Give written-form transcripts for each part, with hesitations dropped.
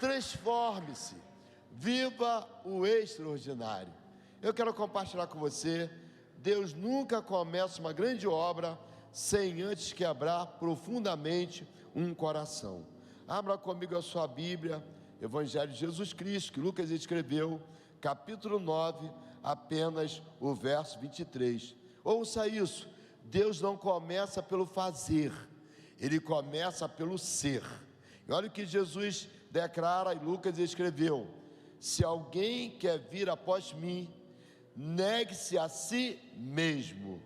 Transforme-se, viva o extraordinário. Eu quero compartilhar com você, Deus nunca começa uma grande obra sem antes quebrar profundamente um coração. Abra comigo a sua Bíblia, Evangelho de Jesus Cristo, que Lucas escreveu, capítulo 9, apenas o verso 23. Ouça isso, Deus não começa pelo fazer, Ele começa pelo ser. E olha o que Jesus declara e Lucas escreveu: se alguém quer vir após mim, negue-se a si mesmo.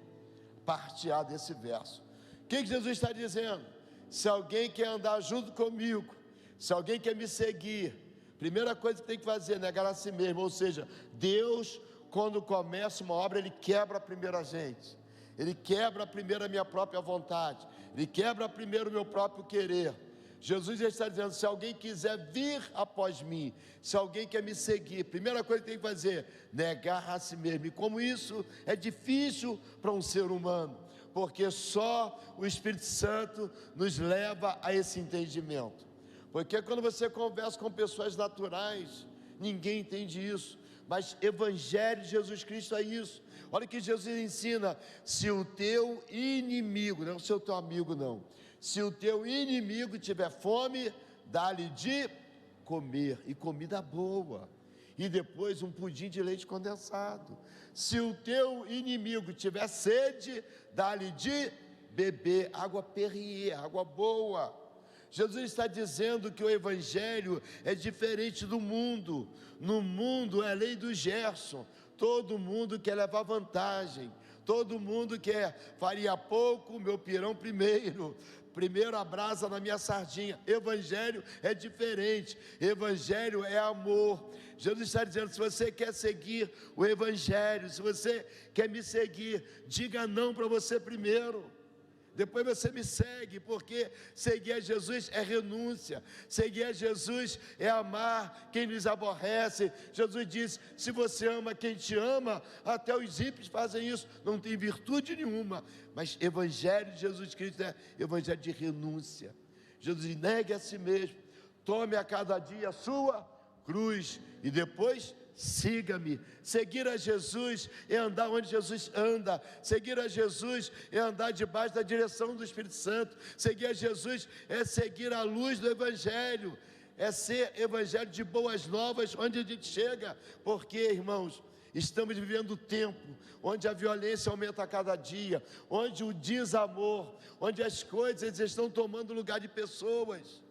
Parte A desse verso. O que Jesus está dizendo? Se alguém quer andar junto comigo, se alguém quer me seguir, primeira coisa que tem que fazer é negar a si mesmo. Ou seja, Deus, quando começa uma obra, Ele quebra primeiro a gente, Ele quebra primeiro a minha própria vontade, Ele quebra primeiro o meu próprio querer. Jesus está dizendo: se alguém quiser vir após mim, se alguém quer me seguir, primeira coisa que tem que fazer, negar a si mesmo. E como isso é difícil para um ser humano, porque só o Espírito Santo nos leva a esse entendimento. Porque quando você conversa com pessoas naturais, ninguém entende isso, mas Evangelho de Jesus Cristo é isso. Olha o que Jesus ensina: se o teu inimigo, não é o seu teu amigo não, se o teu inimigo tiver fome, dá-lhe de comer, e comida boa, e depois um pudim de leite condensado. Se o teu inimigo tiver sede, dá-lhe de beber água Perrier, água boa. Jesus está dizendo que o Evangelho é diferente do mundo. No mundo é a lei do Gerson, todo mundo quer levar vantagem, todo mundo quer farinha pouco, meu pirão primeiro a brasa na minha sardinha. Evangelho é diferente, Evangelho é amor. Jesus está dizendo: se você quer seguir o Evangelho, se você quer me seguir, diga não para você primeiro, depois você me segue, porque seguir a Jesus é renúncia, seguir a Jesus é amar quem nos aborrece. Jesus disse: se você ama quem te ama, até os ímpios fazem isso, não tem virtude nenhuma. Mas Evangelho de Jesus Cristo é Evangelho de renúncia. Jesus diz: negue a si mesmo, tome a cada dia a sua cruz e depois siga-me. Seguir a Jesus é andar onde Jesus anda, seguir a Jesus é andar debaixo da direção do Espírito Santo, seguir a Jesus é seguir a luz do Evangelho, é ser Evangelho de boas novas onde a gente chega. Porque, irmãos, estamos vivendo um tempo onde a violência aumenta a cada dia, onde o desamor, onde as coisas estão tomando lugar de pessoas,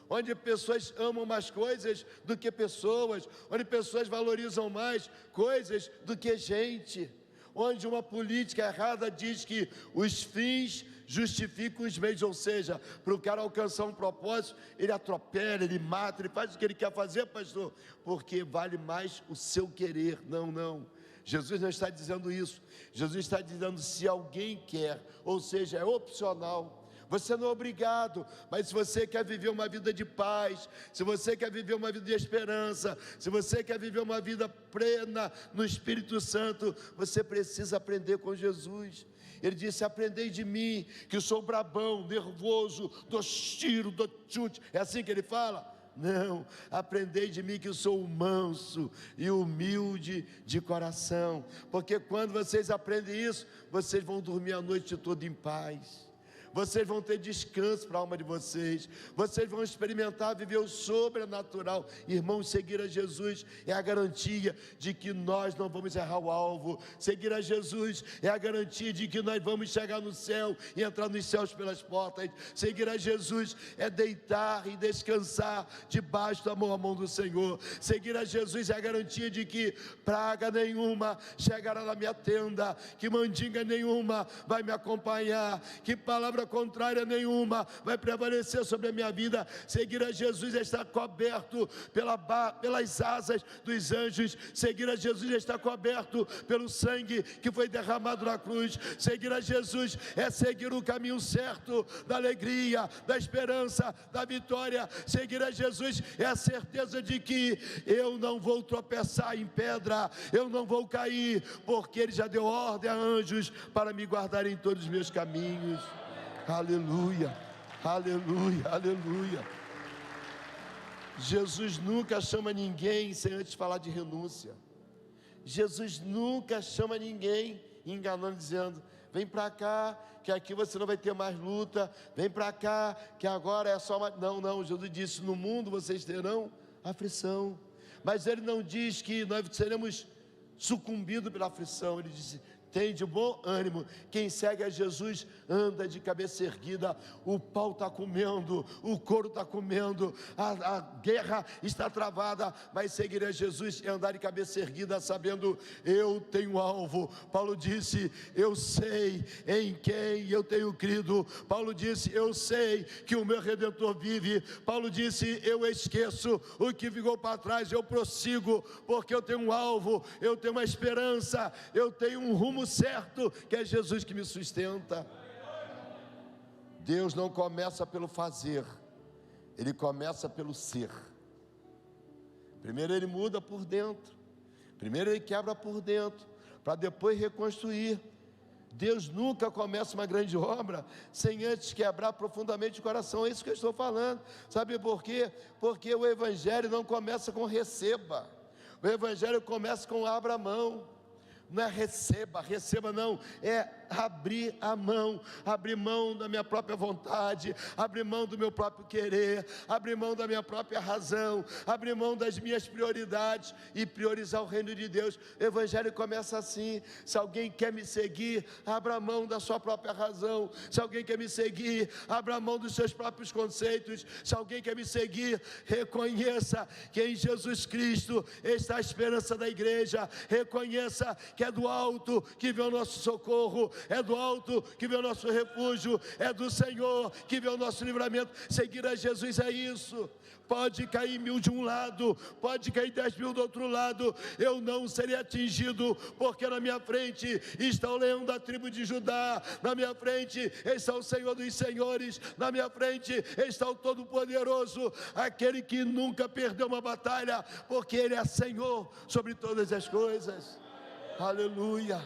onde pessoas amam mais coisas do que pessoas, onde pessoas valorizam mais coisas do que gente, onde uma política errada diz que os fins justificam os meios, ou seja, para o cara alcançar um propósito, ele atropela, ele mata, ele faz o que ele quer fazer, pastor, porque vale mais o seu querer. Não, Jesus não está dizendo isso. Jesus está dizendo: se alguém quer, ou seja, é opcional. Você não é obrigado, mas se você quer viver uma vida de paz, se você quer viver uma vida de esperança, se você quer viver uma vida plena no Espírito Santo, você precisa aprender com Jesus. Ele disse: aprendei de mim, que eu sou brabão, nervoso, dou tiro, dou chute. É assim que ele fala? Não, aprendei de mim, que eu sou manso e humilde de coração. Porque quando vocês aprendem isso, vocês vão dormir a noite toda em paz, vocês vão ter descanso para a alma de vocês, vocês vão experimentar viver o sobrenatural. Irmãos, seguir a Jesus é a garantia de que nós não vamos errar o alvo. Seguir a Jesus é a garantia de que nós vamos chegar no céu e entrar nos céus pelas portas. Seguir a Jesus é deitar e descansar debaixo da mão do Senhor. Seguir a Jesus é a garantia de que praga nenhuma chegará na minha tenda, que mandinga nenhuma vai me acompanhar, que palavra contrária nenhuma vai prevalecer sobre a minha vida. Seguir a Jesus é estar coberto pelas asas dos anjos. Seguir a Jesus é estar coberto pelo sangue que foi derramado na cruz. Seguir a Jesus é seguir o caminho certo da alegria, da esperança, da vitória. Seguir a Jesus é a certeza de que eu não vou tropeçar em pedra, eu não vou cair, porque Ele já deu ordem a anjos para me guardar em todos os meus caminhos. Aleluia, aleluia, aleluia. Jesus nunca chama ninguém sem antes falar de renúncia. Jesus nunca chama ninguém enganando, dizendo: vem para cá, que aqui você não vai ter mais luta. Vem para cá, que agora é só uma... Não, Jesus disse: no mundo vocês terão aflição. Mas Ele não diz que nós seremos sucumbidos pela aflição. Ele disse: tem de bom ânimo, quem segue a Jesus anda de cabeça erguida. O pau está comendo, o couro está comendo, a guerra está travada, mas seguir a Jesus é andar de cabeça erguida, sabendo: eu tenho alvo. Paulo disse: eu sei em quem eu tenho crido. Paulo disse: eu sei que o meu Redentor vive. Paulo disse: eu esqueço o que ficou para trás, eu prossigo, porque eu tenho um alvo, eu tenho uma esperança, eu tenho um rumo certo, que é Jesus que me sustenta. Deus não começa pelo fazer, Ele começa pelo ser. Primeiro Ele muda por dentro, primeiro Ele quebra por dentro, para depois reconstruir. Deus nunca começa uma grande obra sem antes quebrar profundamente o coração. É isso que eu estou falando. Sabe por quê? Porque o Evangelho não começa com receba, o Evangelho começa com abra a mão. Não é receba não, é abrir mão da minha própria vontade, abrir mão do meu próprio querer, abrir mão da minha própria razão, abrir mão das minhas prioridades e priorizar o reino de Deus. O Evangelho começa assim: se alguém quer me seguir, abra mão da sua própria razão. Se alguém quer me seguir, abra mão dos seus próprios conceitos. Se alguém quer me seguir, reconheça que em Jesus Cristo está a esperança da igreja. Reconheça que é do alto que vem o nosso socorro, é do alto que vem o nosso refúgio, é do Senhor que vem o nosso livramento. Seguir a Jesus é isso. Pode cair 1000 de um lado, pode cair 10.000 do outro lado, eu não serei atingido, porque na minha frente está o leão da tribo de Judá, na minha frente está o Senhor dos senhores, na minha frente está o Todo-Poderoso, aquele que nunca perdeu uma batalha, porque Ele é Senhor sobre todas as coisas. Aleluia.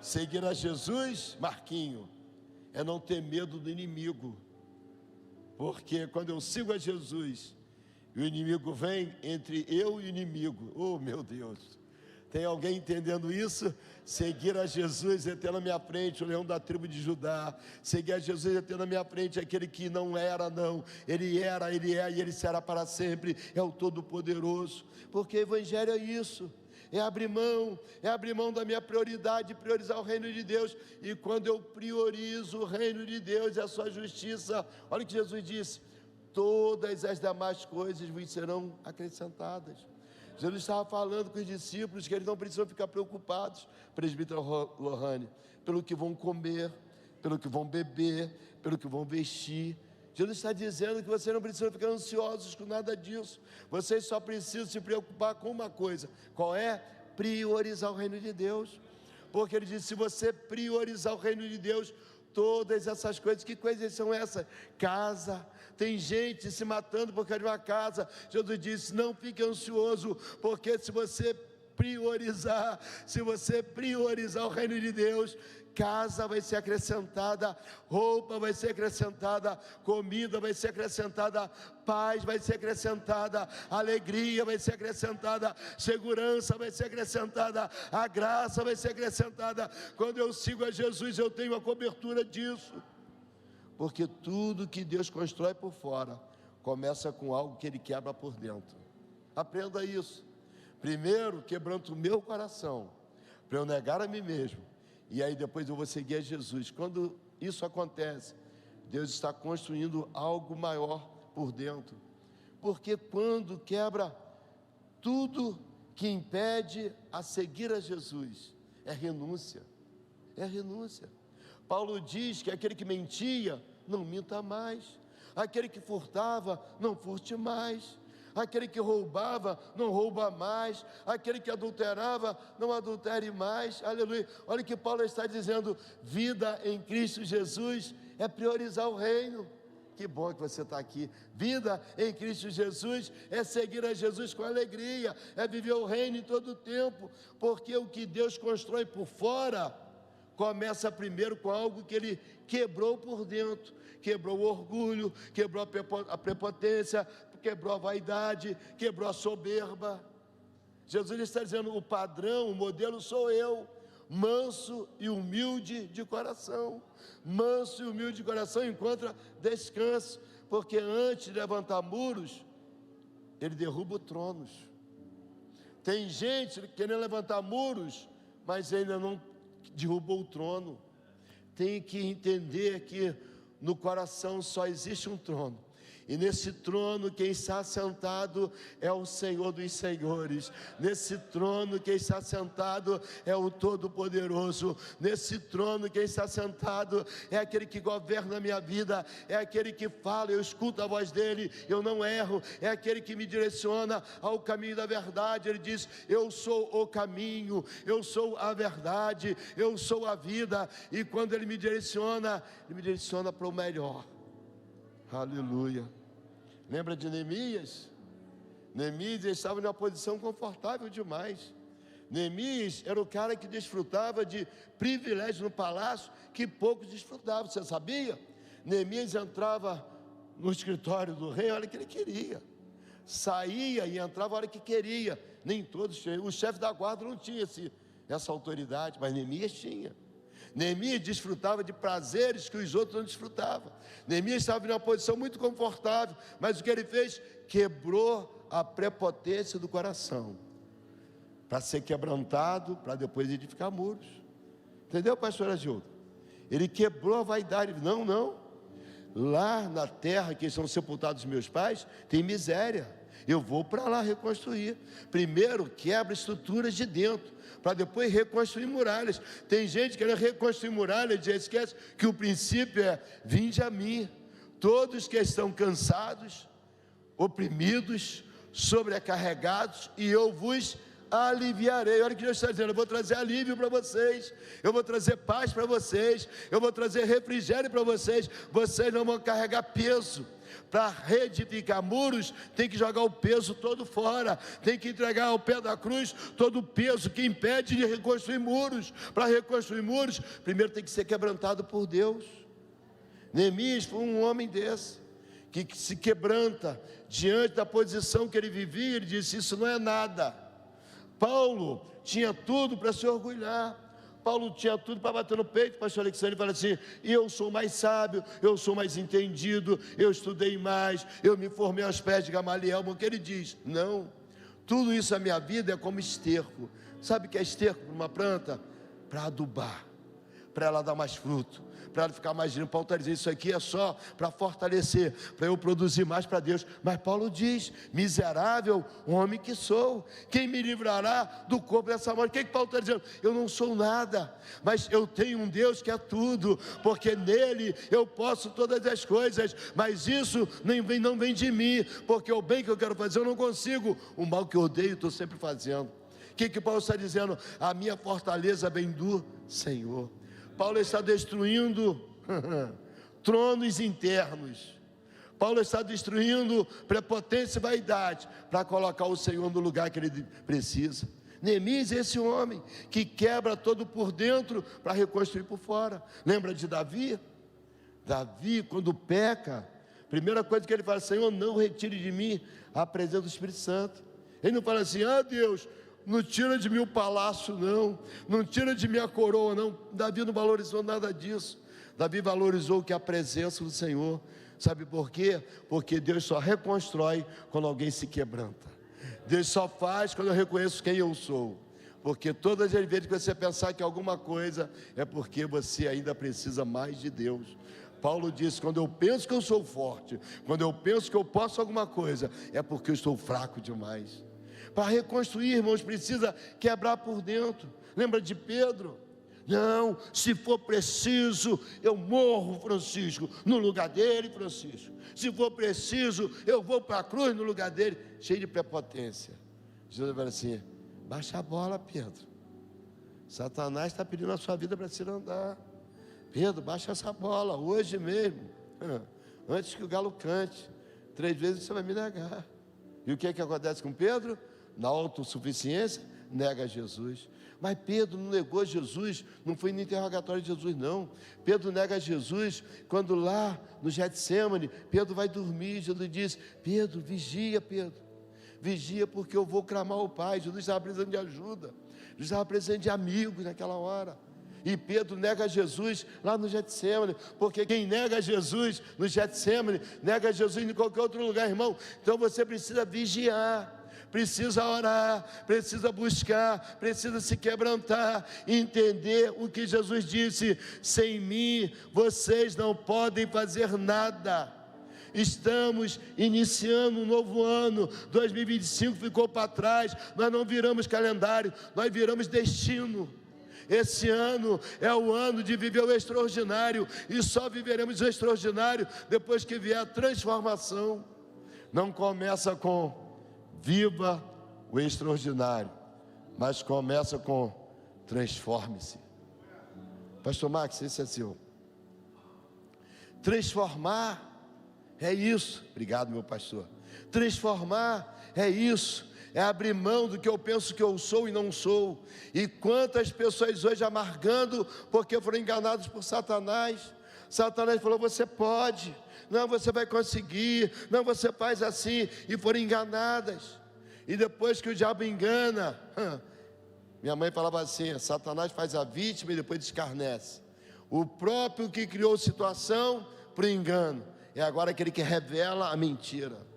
Seguir a Jesus, Marquinho, é não ter medo do inimigo, porque quando eu sigo a Jesus e o inimigo vem, entre eu e o inimigo, oh meu Deus, tem alguém entendendo isso? Seguir a Jesus é ter na minha frente o leão da tribo de Judá. Seguir a Jesus é ter na minha frente aquele que não era, não, Ele era, Ele é e Ele será para sempre. É o Todo-Poderoso, porque o Evangelho é isso. É abrir mão da minha prioridade, priorizar o reino de Deus. E quando eu priorizo o reino de Deus e a sua justiça, olha o que Jesus disse: todas as demais coisas vos serão acrescentadas. Jesus estava falando com os discípulos que eles não precisam ficar preocupados, presbítero Lohane, pelo que vão comer, pelo que vão beber, pelo que vão vestir. Jesus está dizendo que vocês não precisam ficar ansiosos com nada disso. Vocês só precisam se preocupar com uma coisa. Qual é? Priorizar o reino de Deus. Porque Ele disse: se você priorizar o reino de Deus, todas essas coisas, que coisas são essas? Casa, tem gente se matando por causa de uma casa. Jesus disse: não fique ansioso, porque se você priorizar o reino de Deus, casa vai ser acrescentada, roupa vai ser acrescentada, comida vai ser acrescentada, paz vai ser acrescentada, alegria vai ser acrescentada, segurança vai ser acrescentada, a graça vai ser acrescentada. Quando eu sigo a Jesus, eu tenho a cobertura disso, porque tudo que Deus constrói por fora começa com algo que Ele quebra por dentro. Aprenda isso. Primeiro, quebrando o meu coração, para eu negar a mim mesmo, e aí depois eu vou seguir a Jesus. Quando isso acontece, Deus está construindo algo maior por dentro, porque quando quebra tudo que impede a seguir a Jesus, é renúncia. Paulo diz que aquele que mentia, não minta mais, aquele que furtava, não furte mais, aquele que roubava, não rouba mais, aquele que adulterava, não adultere mais. Aleluia. Olha o que Paulo está dizendo: vida em Cristo Jesus é priorizar o reino. Que bom que você está aqui. Vida em Cristo Jesus é seguir a Jesus com alegria, é viver o reino em todo o tempo, porque o que Deus constrói por fora começa primeiro com algo que Ele quebrou por dentro. Quebrou o orgulho, quebrou a prepotência, quebrou a vaidade, quebrou a soberba. Jesus está dizendo, o padrão, o modelo sou eu, manso e humilde de coração. Manso e humilde de coração encontra descanso, porque antes de levantar muros, ele derruba tronos. Tem gente querendo levantar muros, mas ainda não derrubou o trono. Tem que entender que no coração só existe um trono. E nesse trono quem está sentado é o Senhor dos Senhores. Nesse trono quem está sentado é o Todo-Poderoso. Nesse trono quem está sentado é aquele que governa a minha vida. É aquele que fala, eu escuto a voz dele, eu não erro. É aquele que me direciona ao caminho da verdade. Ele diz, eu sou o caminho, eu sou a verdade, eu sou a vida. E quando ele me direciona para o melhor. Aleluia. Lembra de Neemias? Neemias estava numa posição confortável demais. Neemias era o cara que desfrutava de privilégios no palácio que poucos desfrutavam, você sabia? Neemias entrava no escritório do rei a hora que ele queria, saía e entrava a hora que queria. Nem todos tinham. O chefe da guarda não tinha essa autoridade, mas Neemias tinha. Neemias desfrutava de prazeres que os outros não desfrutavam. Neemias estava em uma posição muito confortável, mas o que ele fez? Quebrou a prepotência do coração, para ser quebrantado, para depois edificar muros. Entendeu, pastor Agildo? Ele quebrou a vaidade. Não, lá na terra que estão sepultados meus pais, tem miséria. Eu vou para lá reconstruir. Primeiro quebra estruturas de dentro, para depois reconstruir muralhas. Tem gente querendo reconstruir muralhas e esquece que o princípio é: vinde a mim, todos que estão cansados, oprimidos, sobrecarregados, e eu vos aliviarei. Olha o que Deus está dizendo: eu vou trazer alívio para vocês, eu vou trazer paz para vocês, eu vou trazer refrigério para vocês. Vocês não vão carregar peso. Para reedificar muros, tem que jogar o peso todo fora, tem que entregar ao pé da cruz todo o peso que impede de reconstruir muros. Para reconstruir muros, primeiro tem que ser quebrantado por Deus. Neemias foi um homem desse, que se quebranta diante da posição que ele vivia. Ele disse: isso não é nada. Paulo tinha tudo para se orgulhar. Paulo tinha tudo para bater no peito. Pastor Alexandre fala assim: eu sou mais sábio, eu sou mais entendido, eu estudei mais, eu me formei aos pés de Gamaliel. O que ele diz? Não, tudo isso na minha vida é como esterco. Sabe o que é esterco para uma planta? Para adubar, para ela dar mais fruto, para ela ficar mais limpa. Paulo está dizendo: isso aqui é só para fortalecer, para eu produzir mais para Deus. Mas Paulo diz: miserável homem que sou, quem me livrará do corpo dessa morte? O que Paulo está dizendo? Eu não sou nada, mas eu tenho um Deus que é tudo, porque nele eu posso todas as coisas. Mas isso não vem de mim, porque o bem que eu quero fazer eu não consigo, o mal que eu odeio estou sempre fazendo. O que Paulo está dizendo? A minha fortaleza vem do Senhor. Paulo está destruindo tronos internos. Paulo está destruindo prepotência e vaidade, para colocar o Senhor no lugar que ele precisa. Neemias é esse homem que quebra todo por dentro para reconstruir por fora. Lembra de Davi? Davi, quando peca, primeira coisa que ele fala: Senhor, não retire de mim a presença do Espírito Santo. Ele não fala assim: ah, Deus, não tira de mim o palácio, não tira de mim a coroa, não. Davi não valorizou nada disso. Davi valorizou que a presença do Senhor. Sabe por quê? Porque Deus só reconstrói quando alguém se quebranta. Deus só faz quando eu reconheço quem eu sou. Porque todas as vezes que você pensar que alguma coisa, é porque você ainda precisa mais de Deus. Paulo disse: quando eu penso que eu sou forte, quando eu penso que eu posso alguma coisa, é porque eu estou fraco demais. Para reconstruir, irmãos, precisa quebrar por dentro. Lembra de Pedro? Não, se for preciso, eu morro, Francisco, no lugar dele, Francisco. Se for preciso, eu vou para a cruz no lugar dele. Cheio de prepotência. Jesus vai assim: baixa a bola, Pedro. Satanás está pedindo a sua vida para se andar. Pedro, baixa essa bola, hoje mesmo, antes que o galo cante. 3 vezes você vai me negar. E o que acontece com Pedro? Na autossuficiência, nega Jesus. Mas Pedro não negou Jesus, não foi no interrogatório de Jesus, não. Pedro nega Jesus quando lá no Getsêmani, Pedro vai dormir. Jesus diz: Pedro, vigia, Pedro, vigia, porque eu vou clamar ao Pai. Jesus estava precisando de ajuda, Jesus estava precisando de amigos naquela hora. E Pedro nega Jesus lá no Getsêmani, porque quem nega Jesus no Getsêmani, nega Jesus em qualquer outro lugar, irmão. Então você precisa vigiar, precisa orar, precisa buscar, precisa se quebrantar, entender o que Jesus disse: sem mim vocês não podem fazer nada. Estamos iniciando um novo ano, 2025 ficou para trás, nós não viramos calendário, nós viramos destino. Esse ano é o ano de viver o extraordinário, e só viveremos o extraordinário depois que vier a transformação. Não começa com viva o extraordinário, mas começa com transforme-se. Pastor Max, esse é seu. Transformar é isso. Obrigado, meu pastor. Transformar é isso. É abrir mão do que eu penso que eu sou e não sou. E quantas pessoas hoje amargando porque foram enganados por Satanás. Satanás falou: você pode, não, você vai conseguir, não, você faz assim, e foram enganadas. E depois que o diabo engana, minha mãe falava assim: Satanás faz a vítima e depois escarnece. O próprio que criou a situação para o engano é agora aquele que revela a mentira.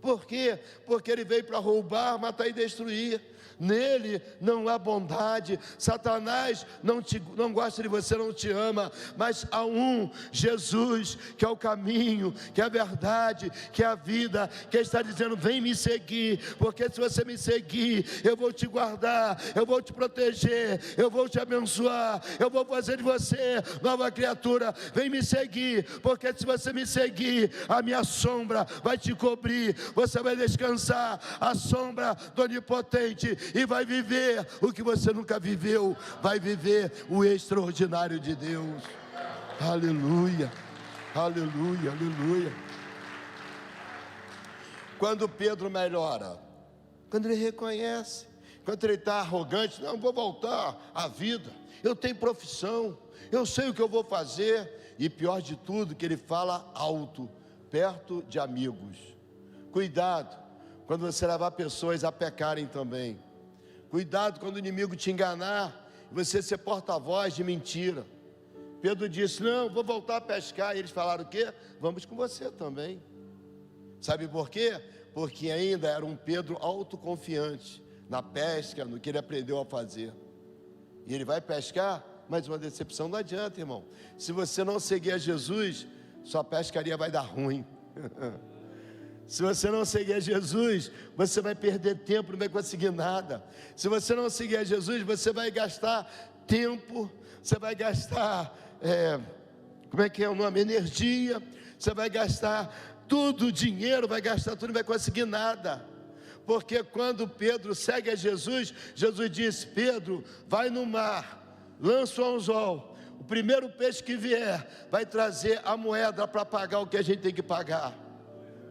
Por quê? Porque ele veio para roubar, matar e destruir. Nele não há bondade. Satanás não gosta de você, não te ama. Mas há um Jesus, que é o caminho, que é a verdade, que é a vida, que está dizendo: vem me seguir, porque se você me seguir, eu vou te guardar, eu vou te proteger, eu vou te abençoar, eu vou fazer de você nova criatura. Vem me seguir, porque se você me seguir, a minha sombra vai te cobrir. Você vai descansar à sombra do Onipotente e vai viver o que você nunca viveu. Vai viver o extraordinário de Deus. Aleluia, aleluia, aleluia. Quando Pedro melhora, quando ele reconhece, quando ele está arrogante: não, vou voltar à vida, eu tenho profissão, eu sei o que eu vou fazer. E pior de tudo, que ele fala alto, perto de amigos. Cuidado quando você levar pessoas a pecarem também. Cuidado quando o inimigo te enganar e você ser porta-voz de mentira. Pedro disse: não, vou voltar a pescar. E eles falaram: o quê? Vamos com você também. Sabe por quê? Porque ainda era um Pedro autoconfiante na pesca, no que ele aprendeu a fazer. E ele vai pescar, mas uma decepção não adianta, irmão. Se você não seguir a Jesus, sua pescaria vai dar ruim. Se você não seguir a Jesus, você vai perder tempo, não vai conseguir nada. Se você não seguir a Jesus, você vai gastar tempo, você vai gastar, energia, você vai gastar tudo, dinheiro, vai gastar tudo, não vai conseguir nada. Porque quando Pedro segue a Jesus, Jesus disse: Pedro, vai no mar, lança o anzol, o primeiro peixe que vier vai trazer a moeda para pagar o que a gente tem que pagar.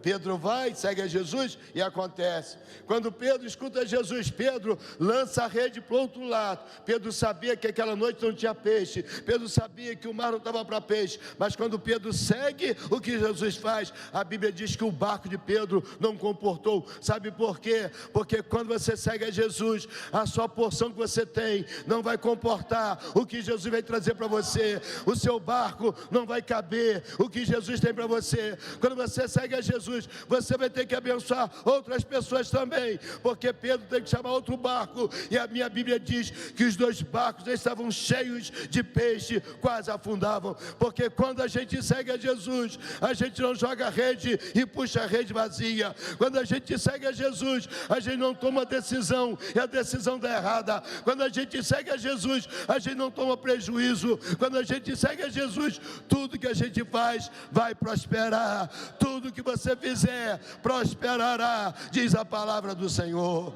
Pedro vai, segue a Jesus e acontece. Quando Pedro escuta Jesus, Pedro lança a rede para o outro lado. Pedro sabia que aquela noite não tinha peixe, Pedro sabia que o mar não estava para peixe. Mas quando Pedro segue o que Jesus faz, a Bíblia diz que o barco de Pedro não comportou. Sabe por quê? Porque quando você segue a Jesus, a sua porção que você tem não vai comportar o que Jesus vai trazer para você. O seu barco não vai caber o que Jesus tem para você. Quando você segue a Jesus, você vai ter que abençoar outras pessoas também, porque Pedro tem que chamar outro barco, e a minha Bíblia diz que os dois barcos estavam cheios de peixe, quase afundavam. Porque quando a gente segue a Jesus, a gente não joga a rede e puxa a rede vazia. Quando a gente segue a Jesus, a gente não toma decisão e a decisão dá errada. Quando a gente segue a Jesus, a gente não toma prejuízo. Quando a gente segue a Jesus, tudo que a gente faz vai prosperar. Tudo que você fizer prosperará, diz a palavra do Senhor.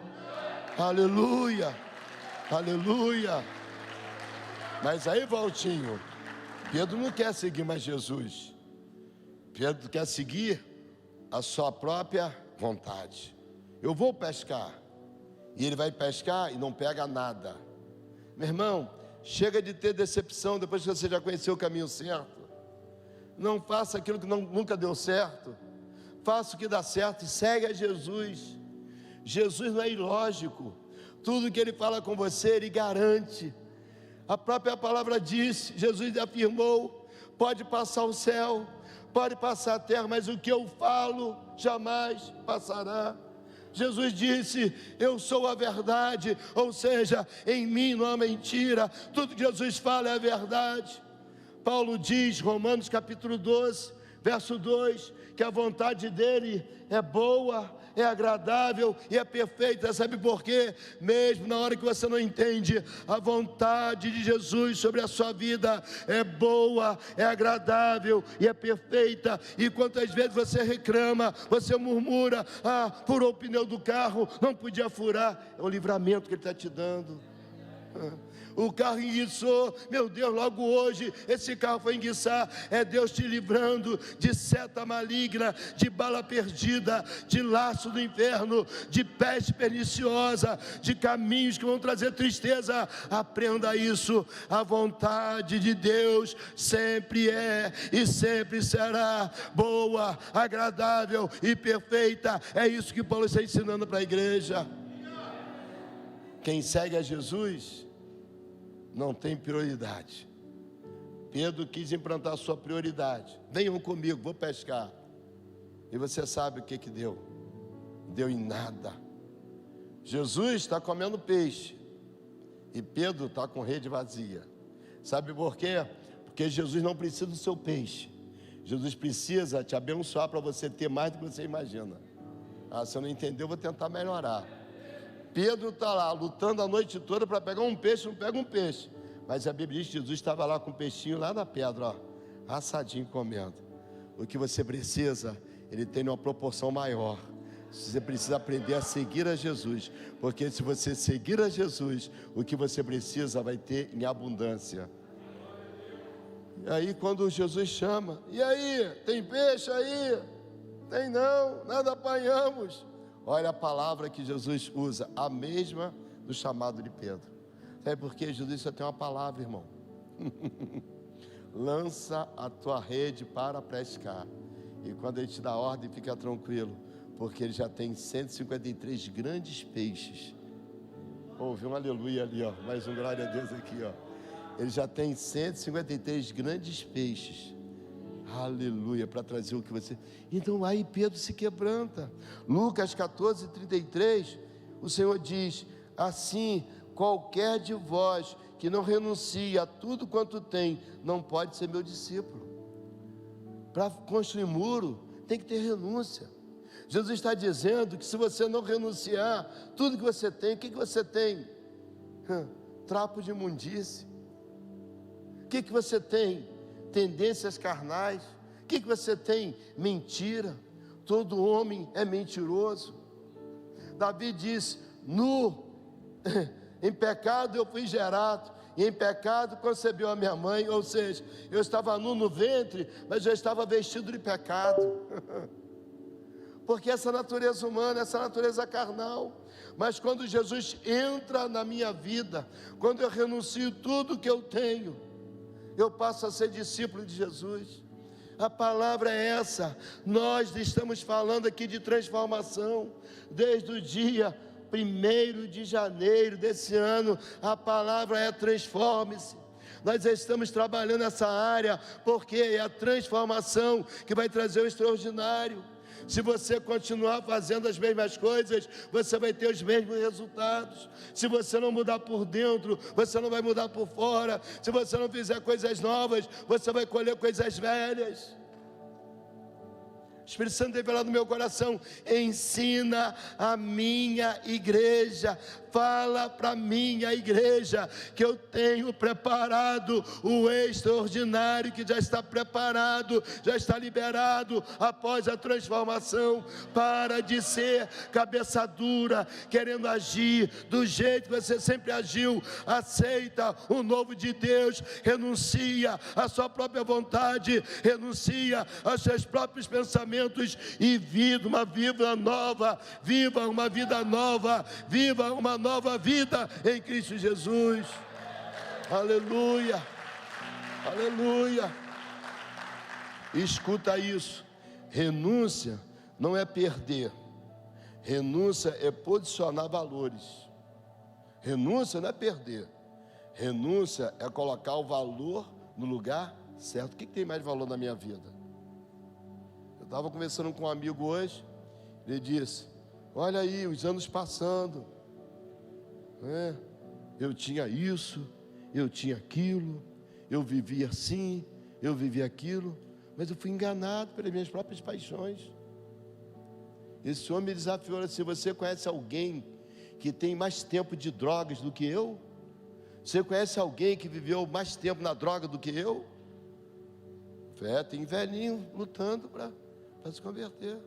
Aleluia, aleluia. Mas aí, Valtinho, Pedro não quer seguir mais Jesus. Pedro quer seguir a sua própria vontade. Eu vou pescar. E ele vai pescar e não pega nada. Meu irmão, chega de ter decepção depois que você já conheceu o caminho certo. Não faça aquilo que nunca deu certo. Faça o que dá certo e segue a Jesus. Jesus não é ilógico. Tudo que Ele fala com você, Ele garante. A própria palavra diz, Jesus afirmou, pode passar o céu, pode passar a terra, mas o que eu falo jamais passará. Jesus disse, eu sou a verdade, ou seja, em mim não há mentira, tudo que Jesus fala é a verdade. Paulo diz, Romanos capítulo 12, verso 2, que a vontade dele é boa, é agradável e é perfeita. Sabe por quê? Mesmo na hora que você não entende, a vontade de Jesus sobre a sua vida é boa, é agradável e é perfeita. E quantas vezes você reclama, você murmura, furou o pneu do carro, não podia furar, é o livramento que Ele está te dando. O carro enguiçou, meu Deus, logo hoje esse carro foi enguiçar. É Deus te livrando de seta maligna, de bala perdida, de laço do inferno, de peste perniciosa, de caminhos que vão trazer tristeza. Aprenda isso, a vontade de Deus sempre é e sempre será boa, agradável e perfeita. É isso que Paulo está ensinando para a igreja. Quem segue a Jesus não tem prioridade. Pedro quis implantar a sua prioridade. Venham comigo, vou pescar. E você sabe o que deu? Deu em nada. Jesus está comendo peixe e Pedro está com rede vazia. Sabe por quê? Porque Jesus não precisa do seu peixe. Jesus precisa te abençoar para você ter mais do que você imagina. Se eu não entendeu, eu vou tentar melhorar. Pedro está lá, lutando a noite toda para pegar um peixe, não pega um peixe. Mas a Bíblia diz que Jesus estava lá com o peixinho lá na pedra, ó, assadinho comendo. O que você precisa, Ele tem uma proporção maior. Você precisa aprender a seguir a Jesus. Porque se você seguir a Jesus, o que você precisa vai ter em abundância. E aí quando Jesus chama, e aí, tem peixe aí? Tem não, nada apanhamos. Olha a palavra que Jesus usa, a mesma do chamado de Pedro. Sabe por quê? Jesus só tem uma palavra, irmão. Lança a tua rede para pescar. E quando Ele te dá ordem, fica tranquilo, porque Ele já tem 153 grandes peixes. Ouvi um aleluia ali, ó. Mais um glória a Deus aqui, ó. Ele já tem 153 grandes peixes. Aleluia, para trazer o que você... Então aí Pedro se quebranta. Lucas 14, 33, o Senhor diz, assim, qualquer de vós que não renuncie a tudo quanto tem, não pode ser meu discípulo. Para construir muro, tem que ter renúncia. Jesus está dizendo que se você não renunciar, tudo que você tem, o que você tem? Trapo de imundície. O que você tem? Tendências carnais. O que você tem? Mentira. Todo homem é mentiroso. Davi diz, em pecado eu fui gerado, e em pecado concebeu a minha mãe. Ou seja, eu estava nu no ventre, mas eu estava vestido de pecado. Porque essa natureza humana, essa natureza carnal. Mas quando Jesus entra na minha vida, quando eu renuncio tudo que eu tenho, eu passo a ser discípulo de Jesus. A palavra é essa. Nós estamos falando aqui de transformação. Desde o dia 1º de janeiro desse ano, a palavra é transforme-se. Nós estamos trabalhando nessa área, porque é a transformação que vai trazer o extraordinário. Se você continuar fazendo as mesmas coisas, você vai ter os mesmos resultados. Se você não mudar por dentro, você não vai mudar por fora. Se você não fizer coisas novas, você vai colher coisas velhas. O Espírito Santo tem falado no meu coração, ensina a minha igreja, fala para a minha igreja, que eu tenho preparado o extraordinário, que já está preparado, já está liberado, após a transformação. Para de ser cabeça dura, querendo agir do jeito que você sempre agiu. Aceita o novo de Deus, renuncia à sua própria vontade, renuncia aos seus próprios pensamentos, pensamentos e viva uma vida nova, viva uma vida nova, viva uma nova vida em Cristo Jesus. Aleluia, aleluia. Escuta isso, renúncia não é perder, renúncia é posicionar valores. Renúncia não é perder, renúncia é colocar o valor no lugar certo. O que tem mais valor na minha vida? Eu estava conversando com um amigo hoje, ele disse: olha aí, os anos passando, né? Eu tinha isso, eu tinha aquilo, eu vivia assim, eu vivia aquilo, mas eu fui enganado pelas minhas próprias paixões. Esse homem me desafiou assim: você conhece alguém que tem mais tempo de drogas do que eu? Você conhece alguém que viveu mais tempo na droga do que eu? Tem velhinho lutando para se converter.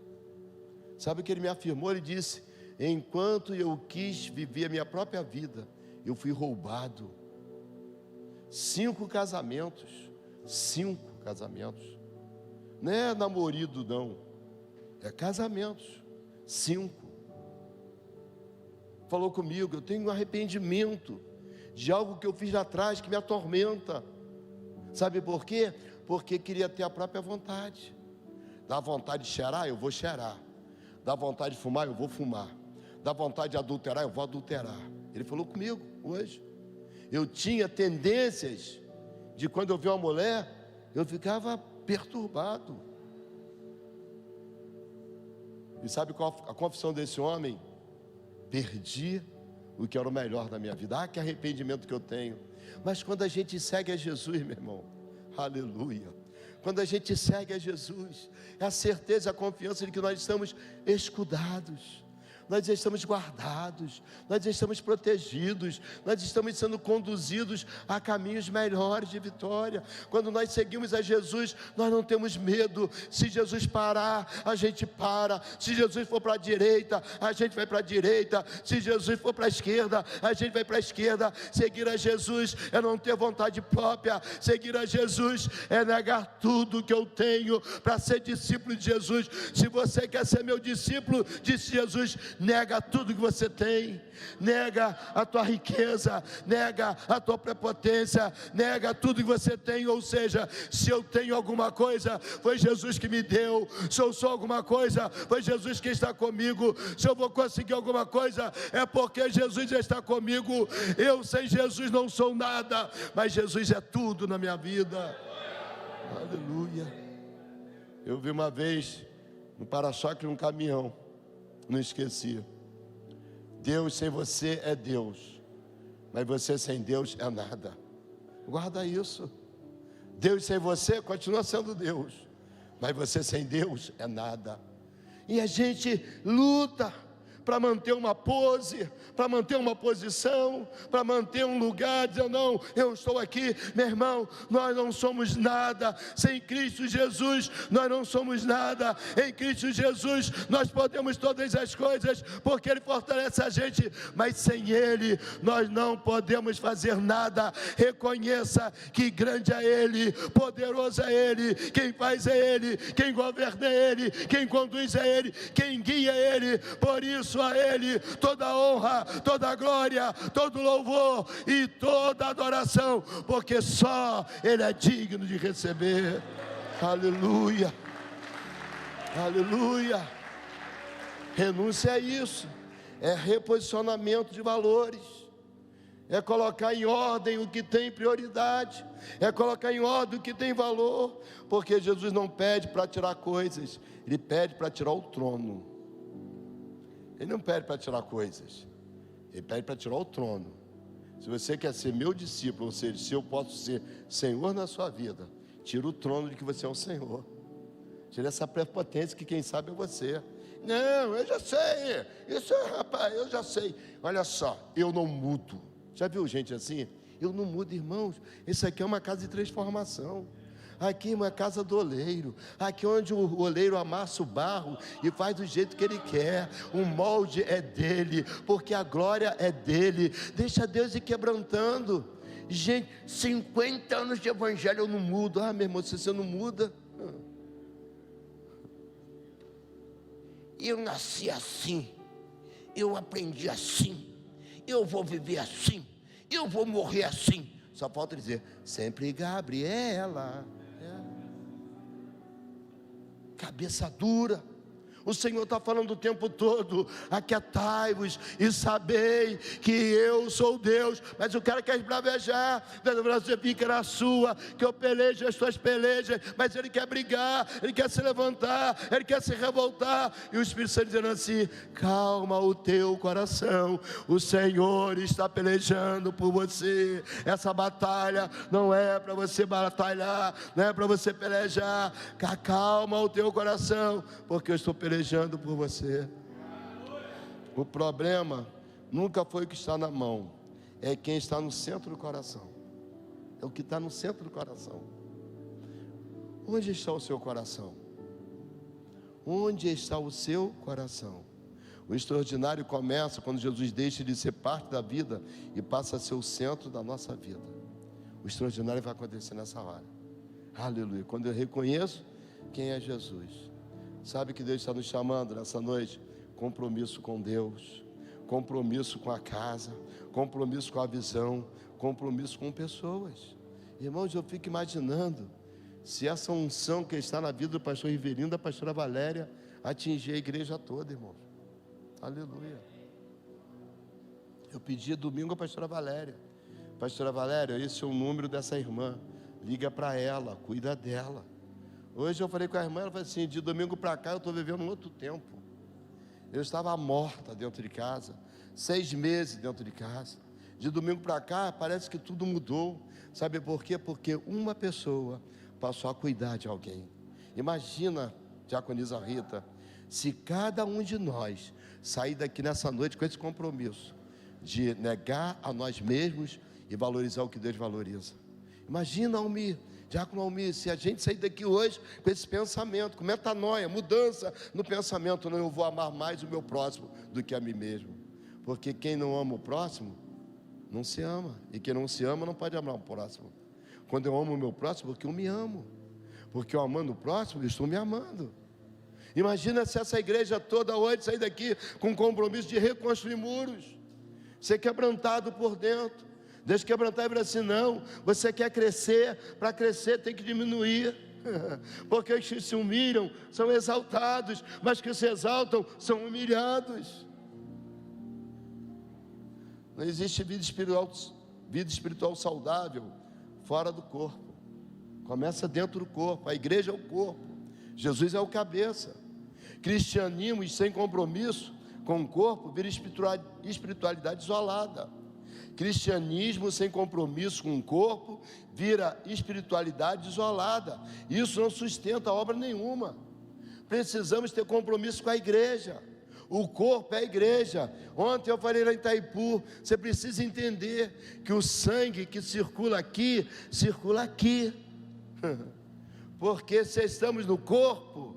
Sabe o que ele me afirmou? Ele disse: enquanto eu quis viver a minha própria vida, eu fui roubado. 5 casamentos. Não é namorido não, é casamentos. 5. Falou comigo: eu tenho um arrependimento de algo que eu fiz lá atrás que me atormenta. Sabe por quê? Porque queria ter a própria vontade. Dá vontade de cheirar, eu vou cheirar. Dá vontade de fumar, eu vou fumar. Dá vontade de adulterar, eu vou adulterar. Ele falou comigo hoje. Eu tinha tendências de quando eu via uma mulher, eu ficava perturbado. E sabe qual a confissão desse homem? Perdi o que era o melhor da minha vida. Ah, que arrependimento que eu tenho. Mas quando a gente segue a Jesus, meu irmão, aleluia, quando a gente segue a Jesus, é a certeza, a confiança de que nós estamos escudados, nós estamos guardados, nós estamos protegidos, nós estamos sendo conduzidos a caminhos melhores de vitória. Quando nós seguimos a Jesus, nós não temos medo. Se Jesus parar, a gente para. Se Jesus for para a direita, a gente vai para a direita. Se Jesus for para a esquerda, a gente vai para a esquerda. Seguir a Jesus é não ter vontade própria. Seguir a Jesus é negar tudo que eu tenho para ser discípulo de Jesus. Se você quer ser meu discípulo, disse Jesus, nega tudo que você tem, nega a tua riqueza, nega a tua prepotência, nega tudo que você tem. Ou seja, se eu tenho alguma coisa, foi Jesus que me deu. Se eu sou alguma coisa, foi Jesus que está comigo. Se eu vou conseguir alguma coisa, é porque Jesus está comigo. Eu sem Jesus não sou nada, mas Jesus é tudo na minha vida. Aleluia. Eu vi uma vez no para-choque de um caminhão, não esqueci: Deus sem você é Deus, mas você sem Deus é nada. Guarda isso. Deus sem você continua sendo Deus, mas você sem Deus é nada. E a gente luta para manter uma pose, para manter uma posição, para manter um lugar, dizendo: não, eu estou aqui. Meu irmão, nós não somos nada. Sem Cristo Jesus, nós não somos nada. Em Cristo Jesus, nós podemos todas as coisas, porque Ele fortalece a gente, mas sem Ele, nós não podemos fazer nada. Reconheça que grande é Ele, poderoso é Ele, quem faz é Ele, quem governa é Ele, quem conduz é Ele, quem guia é Ele. Por isso, a Ele toda honra, toda glória, todo louvor e toda adoração, porque só Ele é digno de receber. Aleluia, aleluia. Renúncia é isso, é reposicionamento de valores, é colocar em ordem o que tem prioridade, é colocar em ordem o que tem valor, porque Jesus não pede para tirar coisas, Ele pede para tirar o trono. Ele não pede para tirar coisas, Ele pede para tirar o trono. Se você quer ser meu discípulo, ou seja, se eu posso ser Senhor na sua vida, tira o trono de que você é o Senhor. Tira essa prepotência que quem sabe é você. Não, eu já sei, isso rapaz, eu já sei. Olha só, eu não mudo. Já viu gente assim? Eu não mudo, irmãos. Isso aqui é uma casa de transformação. Aqui é uma casa do oleiro. Aqui é onde o oleiro amassa o barro e faz do jeito que ele quer. O molde é dele, porque a glória é dele. Deixa Deus ir quebrantando. Gente, 50 anos de evangelho eu não mudo. Ah, meu irmão, se você não muda, eu nasci assim, eu aprendi assim, eu vou viver assim, eu vou morrer assim. Só falta dizer, sempre Gabriela. Cabeça dura. O Senhor está falando o tempo todo, aquietai-vos e sabei que eu sou Deus. Mas o cara quer esbravejar, você fica na sua, que eu peleje as tuas pelejas. Mas ele quer brigar, ele quer se levantar, ele quer se revoltar. E o Espírito Santo dizendo assim, calma o teu coração, o Senhor está pelejando por você. Essa batalha não é para você batalhar, não é para você pelejar. Calma o teu coração, porque eu estou pelejando por você. O problema nunca foi o que está na mão, é quem está no centro do coração. É o que está no centro do coração. Onde está o seu coração? Onde está o seu coração? O extraordinário começa quando Jesus deixa de ser parte da vida e passa a ser o centro da nossa vida. O extraordinário vai acontecer nessa hora. Aleluia. Quando eu reconheço quem é Jesus. Sabe que Deus está nos chamando nessa noite? Compromisso com Deus, compromisso com a casa, compromisso com a visão, compromisso com pessoas. Irmãos, eu fico imaginando se essa unção que está na vida do pastor Riverino, da pastora Valéria, atingir a igreja toda, irmãos. Aleluia. Eu pedi domingo a pastora Valéria, esse é o número dessa irmã, liga para ela, cuida dela. Hoje eu falei com a irmã, ela falou assim, de domingo para cá eu estou vivendo um outro tempo. Eu estava morta dentro de casa, 6 meses dentro de casa. De domingo para cá parece que tudo mudou. Sabe por quê? Porque uma pessoa passou a cuidar de alguém. Imagina, diaconisa Rita, se cada um de nós sair daqui nessa noite com esse compromisso de negar a nós mesmos e valorizar o que Deus valoriza. Imagina, Almir, Diácono Almir, se a gente sair daqui hoje com esse pensamento, com metanoia, mudança no pensamento, não, eu vou amar mais o meu próximo do que a mim mesmo. Porque quem não ama o próximo, não se ama. E quem não se ama não pode amar o próximo. Quando eu amo o meu próximo, porque eu me amo. Porque eu amando o próximo, eu estou me amando. Imagina se essa igreja toda hoje sair daqui com o compromisso de reconstruir muros. Ser quebrantado por dentro. Deus quebrantar e dizer assim, não, você quer crescer, para crescer tem que diminuir, porque os que se humilham são exaltados, mas os que se exaltam são humilhados. Não existe vida espiritual saudável fora do corpo, começa dentro do corpo, a igreja é o corpo, Jesus é o cabeça. Cristianismo sem compromisso com o corpo vira espiritualidade isolada. Cristianismo sem compromisso com o corpo vira espiritualidade isolada. Isso não sustenta obra nenhuma. Precisamos ter compromisso com a igreja. O corpo é a igreja. Ontem eu falei lá em Itaipu, você precisa entender que o sangue que circula aqui, porque se estamos no corpo,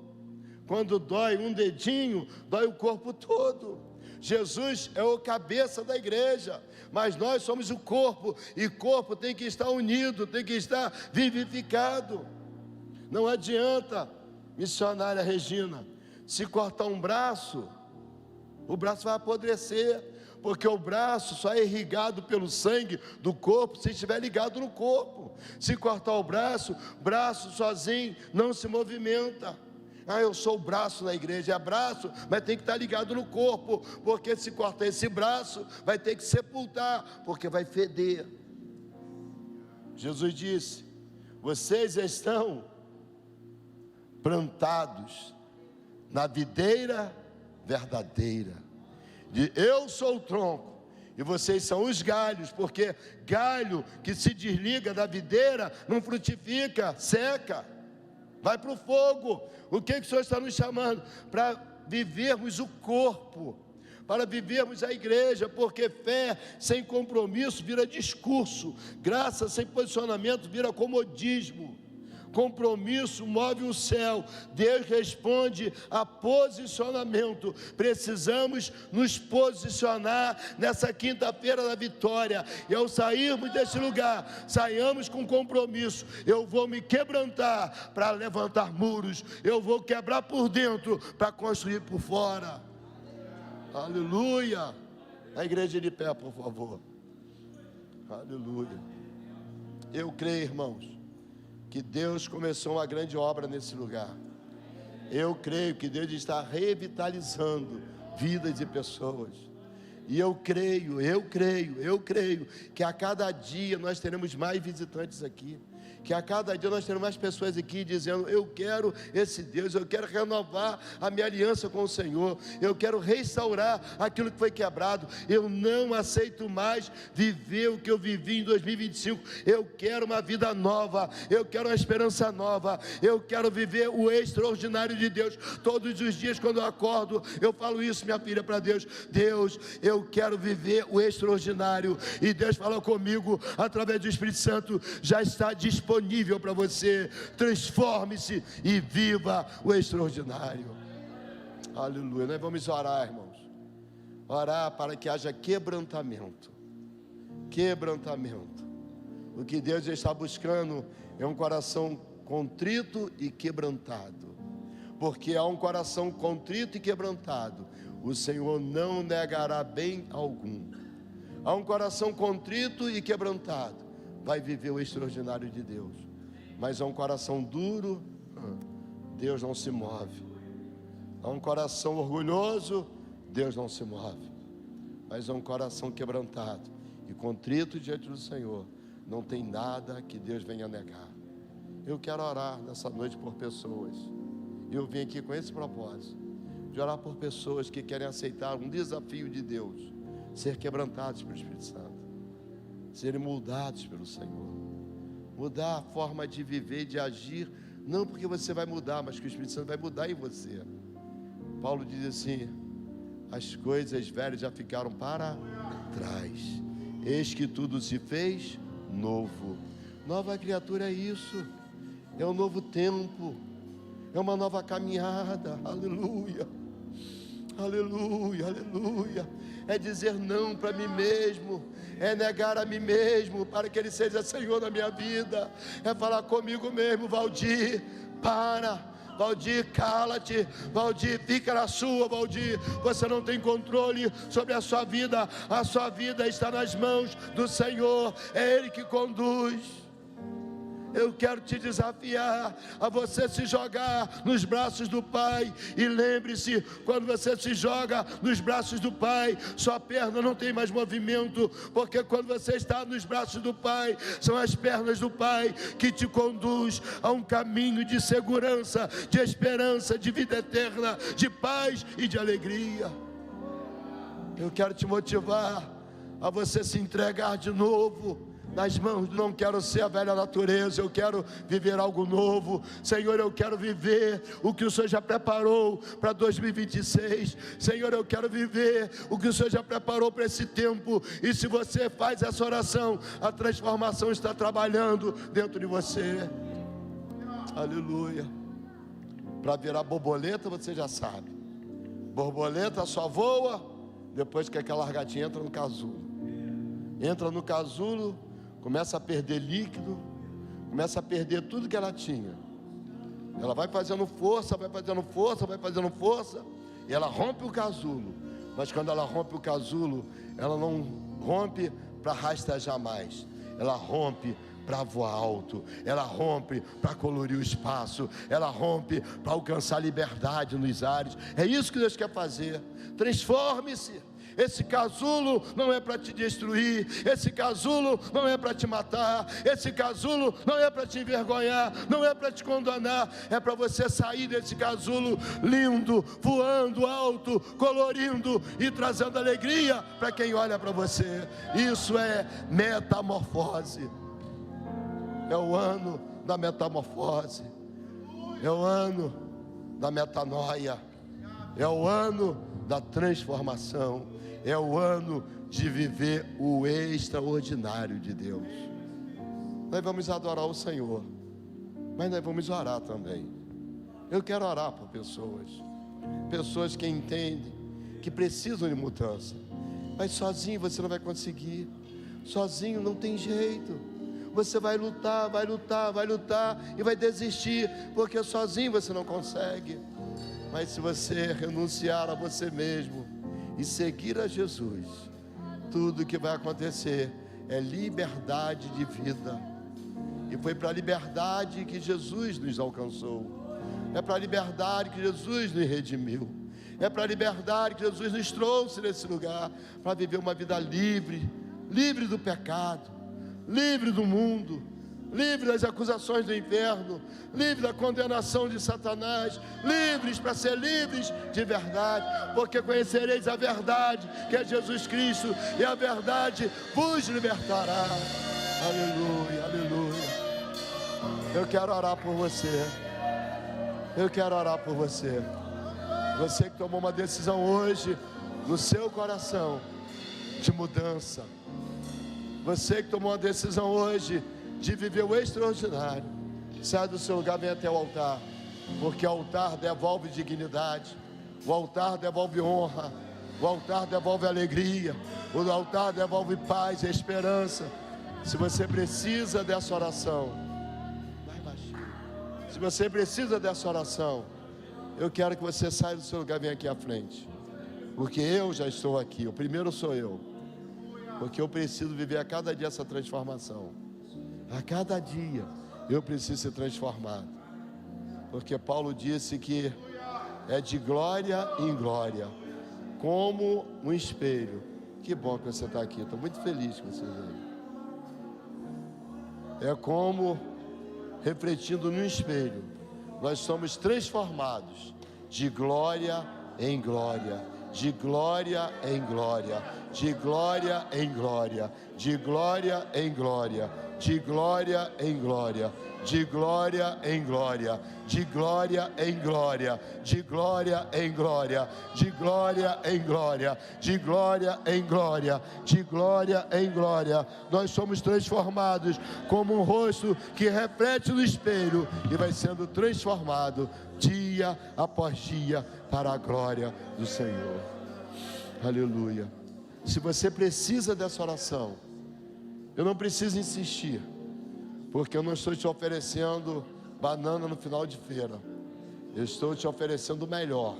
quando dói um dedinho, dói o corpo todo. Jesus é o cabeça da igreja, mas nós somos o corpo, e corpo tem que estar unido, tem que estar vivificado. Não adianta, missionária Regina, se cortar um braço, o braço vai apodrecer, porque o braço só é irrigado pelo sangue do corpo se estiver ligado no corpo. Se cortar o braço sozinho não se movimenta. Eu sou o braço na igreja, é braço, mas tem que estar ligado no corpo, porque se cortar esse braço, vai ter que sepultar, porque vai feder. Jesus disse, vocês estão plantados na videira verdadeira, eu sou o tronco, e vocês são os galhos, porque galho que se desliga da videira, não frutifica, seca, vai para o fogo. O que o Senhor está nos chamando? Para vivermos o corpo, para vivermos a igreja, porque fé sem compromisso vira discurso, graça sem posicionamento vira comodismo. Compromisso move o céu. Deus responde a posicionamento. Precisamos nos posicionar nessa quinta-feira da vitória. E ao sairmos desse lugar, saiamos com compromisso. Eu vou me quebrantar para levantar muros. Eu vou quebrar por dentro para construir por fora. Aleluia. A igreja de pé, por favor. Aleluia. Eu creio, irmãos, que Deus começou uma grande obra nesse lugar. Eu creio que Deus está revitalizando vidas de pessoas. E eu creio que a cada dia nós teremos mais visitantes aqui. Que a cada dia nós teremos mais pessoas aqui dizendo: eu quero esse Deus, eu quero renovar a minha aliança com o Senhor, eu quero restaurar aquilo que foi quebrado. Eu não aceito mais viver o que eu vivi em 2025. Eu quero uma vida nova, eu quero uma esperança nova, eu quero viver o extraordinário de Deus. Todos os dias quando eu acordo, eu falo isso, minha filha, para Deus: Deus, eu quero viver o extraordinário. E Deus fala comigo através do Espírito Santo: já está disponível para você. Transforme-se e viva o extraordinário. Aleluia. Nós vamos orar, irmãos. Orar para que haja quebrantamento. Quebrantamento. O que Deus está buscando é um coração contrito e quebrantado. Porque há um coração contrito e quebrantado, o Senhor não negará bem algum. Há um coração contrito e quebrantado, vai viver o extraordinário de Deus. Mas há um coração duro, Deus não se move. Há um coração orgulhoso, Deus não se move. Mas há um coração quebrantado e contrito diante do Senhor, não tem nada que Deus venha negar. Eu quero orar nessa noite por pessoas. Eu vim aqui com esse propósito, de orar por pessoas que querem aceitar um desafio de Deus, ser quebrantados pelo Espírito Santo, serem moldados pelo Senhor, mudar a forma de viver, de agir, não porque você vai mudar, mas que o Espírito Santo vai mudar em você. Paulo diz assim: as coisas velhas já ficaram para trás, eis que tudo se fez novo. Nova criatura é isso, é um novo tempo, é uma nova caminhada. Aleluia, aleluia, aleluia. É dizer não para mim mesmo, é negar a mim mesmo para que Ele seja Senhor da minha vida. É falar comigo mesmo: Valdir, para. Valdir, cala-te. Valdir, fica na sua. Valdir, você não tem controle sobre a sua vida está nas mãos do Senhor, é Ele que conduz. Eu quero te desafiar a você se jogar nos braços do Pai. E lembre-se, quando você se joga nos braços do Pai, sua perna não tem mais movimento, porque quando você está nos braços do Pai, são as pernas do Pai que te conduz a um caminho de segurança, de esperança, de vida eterna, de paz e de alegria. Eu quero te motivar a você se entregar de novo nas mãos. Não quero ser a velha natureza, eu quero viver algo novo. Senhor, eu quero viver o que o Senhor já preparou para 2026. Senhor, eu quero viver o que o Senhor já preparou para esse tempo. E se você faz essa oração, a transformação está trabalhando dentro de você. Aleluia. Para virar borboleta, você já sabe, borboleta só voa depois que aquela largatinha entra no casulo. Entra no casulo, começa a perder líquido, começa a perder tudo que ela tinha. Ela vai fazendo força, vai fazendo força, vai fazendo força, e ela rompe o casulo. Mas quando ela rompe o casulo, ela não rompe para rastejar mais, ela rompe para voar alto, ela rompe para colorir o espaço, ela rompe para alcançar liberdade nos ares. É isso que Deus quer fazer. Transforme-se. Esse casulo não é para te destruir, esse casulo não é para te matar, esse casulo não é para te envergonhar, não é para te condenar, é para você sair desse casulo lindo, voando alto, colorindo e trazendo alegria para quem olha para você. Isso é metamorfose. É o ano da metamorfose, é o ano da metanoia, é o ano da transformação, é o ano de viver o extraordinário de Deus. Nós vamos adorar o Senhor, Mas nós vamos orar também. Eu quero orar por pessoas que entendem que precisam de mudança. Mas sozinho você não vai conseguir. Sozinho não tem jeito. Você vai lutar e vai desistir, porque sozinho você não consegue. Mas se você renunciar a você mesmo e seguir a Jesus, tudo que vai acontecer é liberdade de vida. E foi para a liberdade que Jesus nos alcançou. É para a liberdade que Jesus nos redimiu. É para a liberdade que Jesus nos trouxe nesse lugar, para viver uma vida livre, livre do pecado, livre do mundo, livre das acusações do inferno, livre da condenação de Satanás, livres para ser livres de verdade, porque conhecereis a verdade, que é Jesus Cristo, e a verdade vos libertará. Aleluia, aleluia. Eu quero orar por você. Eu quero orar por você. Você que tomou uma decisão hoje no seu coração de mudança. Você que tomou uma decisão hoje de viver o extraordinário. Sai do seu lugar, vem até o altar. Porque o altar devolve dignidade. O altar devolve honra. O altar devolve alegria. O altar devolve paz e esperança. Se você precisa dessa oração, se você precisa dessa oração, eu quero que você saia do seu lugar e venha aqui à frente. Porque eu já estou aqui, o primeiro sou eu. Porque eu preciso viver a cada dia essa transformação. A cada dia eu preciso ser transformado. Porque Paulo disse que é de glória em glória, como um espelho. Que bom que você está aqui, estou muito feliz que você veio. É como refletindo no espelho, nós somos transformados de glória em glória, de glória em glória, de glória em glória, de glória em glória, de glória em glória, de glória em glória, de glória em glória, de glória em glória, de glória em glória, de glória em glória, de glória em glória. Nós somos transformados como um rosto que reflete no espelho e vai sendo transformado dia após dia para a glória do Senhor. Aleluia. Se você precisa dessa oração, eu não preciso insistir, porque eu não estou te oferecendo banana no final de feira. Eu estou te oferecendo o melhor.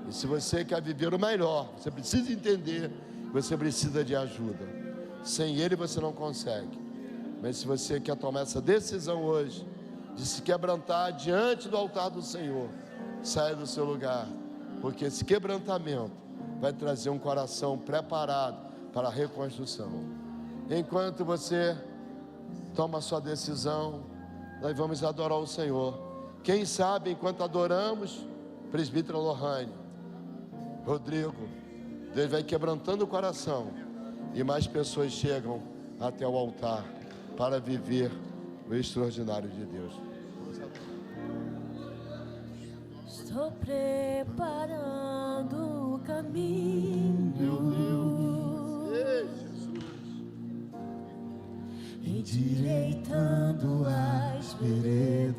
E se você quer viver o melhor, você precisa entender que você precisa de ajuda. Sem Ele você não consegue. Mas se você quer tomar essa decisão hoje, de se quebrantar diante do altar do Senhor, saia do seu lugar, porque esse quebrantamento vai trazer um coração preparado para a reconstrução. Enquanto você toma a sua decisão, nós vamos adorar o Senhor. Quem sabe, enquanto adoramos, presbítero Lohane, Rodrigo, Deus vai quebrantando o coração e mais pessoas chegam até o altar para viver o extraordinário de Deus. Estou preparando o caminho, endireitando as veredas.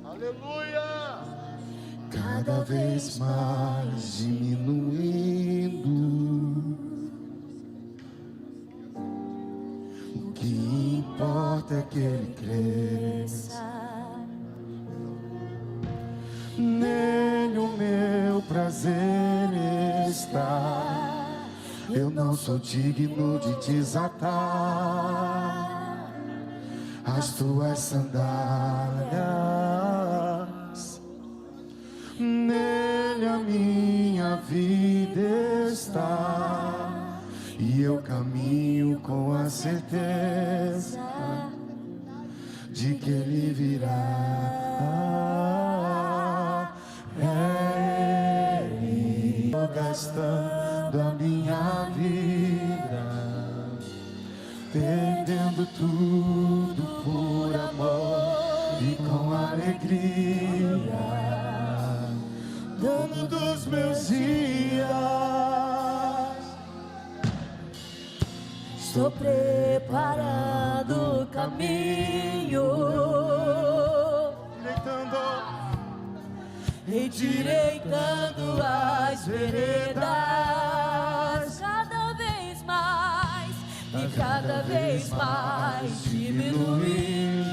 Aleluia! Cada vez mais diminuindo. O que importa é que ele cresça. Nele o meu prazer está. Eu não sou digno de desatar as tuas sandálias. Nele a minha vida está, e eu caminho com a certeza de que Ele virá. É Ele. Estou gastando a minha vida, perdendo tudo por amor e com alegria, dono dos meus dias. estou preparando o caminho, endireitando as veredas, cada vez mais e cada vez mais diminuindo.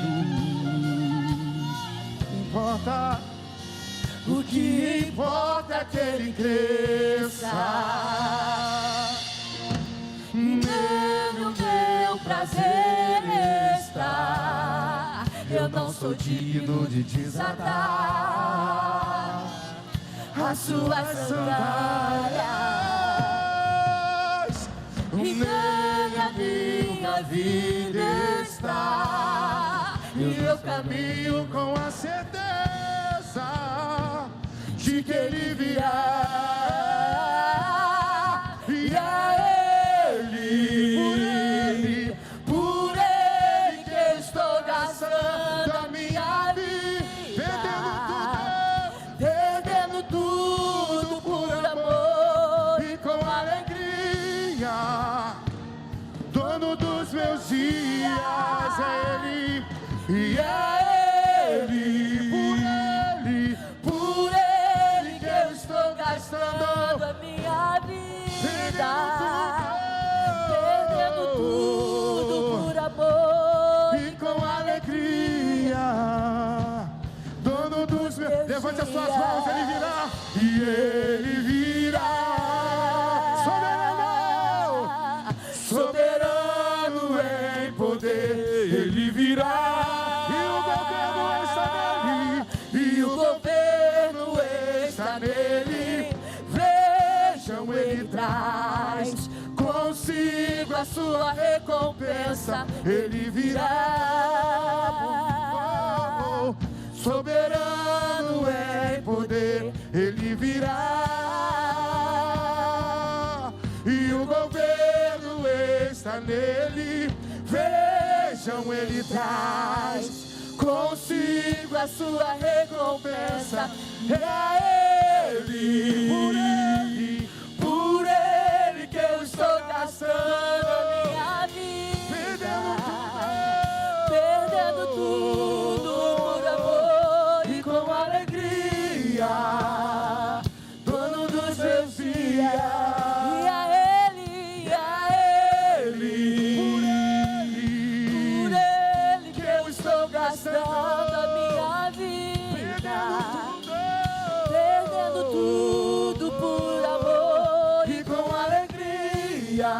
Importa, O que importa é que ele cresça. Nele o meu prazer está. Eu não sou digno de desatar as suas sandálias. Nele a minha vida está. e eu caminho com a certeza de que ele virá. E a ele, por ele que eu estou gastando a minha vida, perdendo tudo por amor e com alegria, dono dos meus dias é ele. E é ele, por ele que eu estou gastando a minha vida, perdendo tudo por amor e com alegria, dono dos meus. Levante as suas mãos, ele virá. E ele virá, soberano em poder, ele virá. E o governo está nele. Vejam, ele traz consigo a sua recompensa. Ele virá, soberano em poder, ele virá. E o governo está nele. Vejam, ele traz consigo a sua recompensa. É a ele, por ele que eu estou gastando a minha vida, Perdendo tudo por amor e com alegria, dono dos meus dias. E a ele, por ele que eu estou gastando a minha vida, perdendo tudo por amor E com alegria,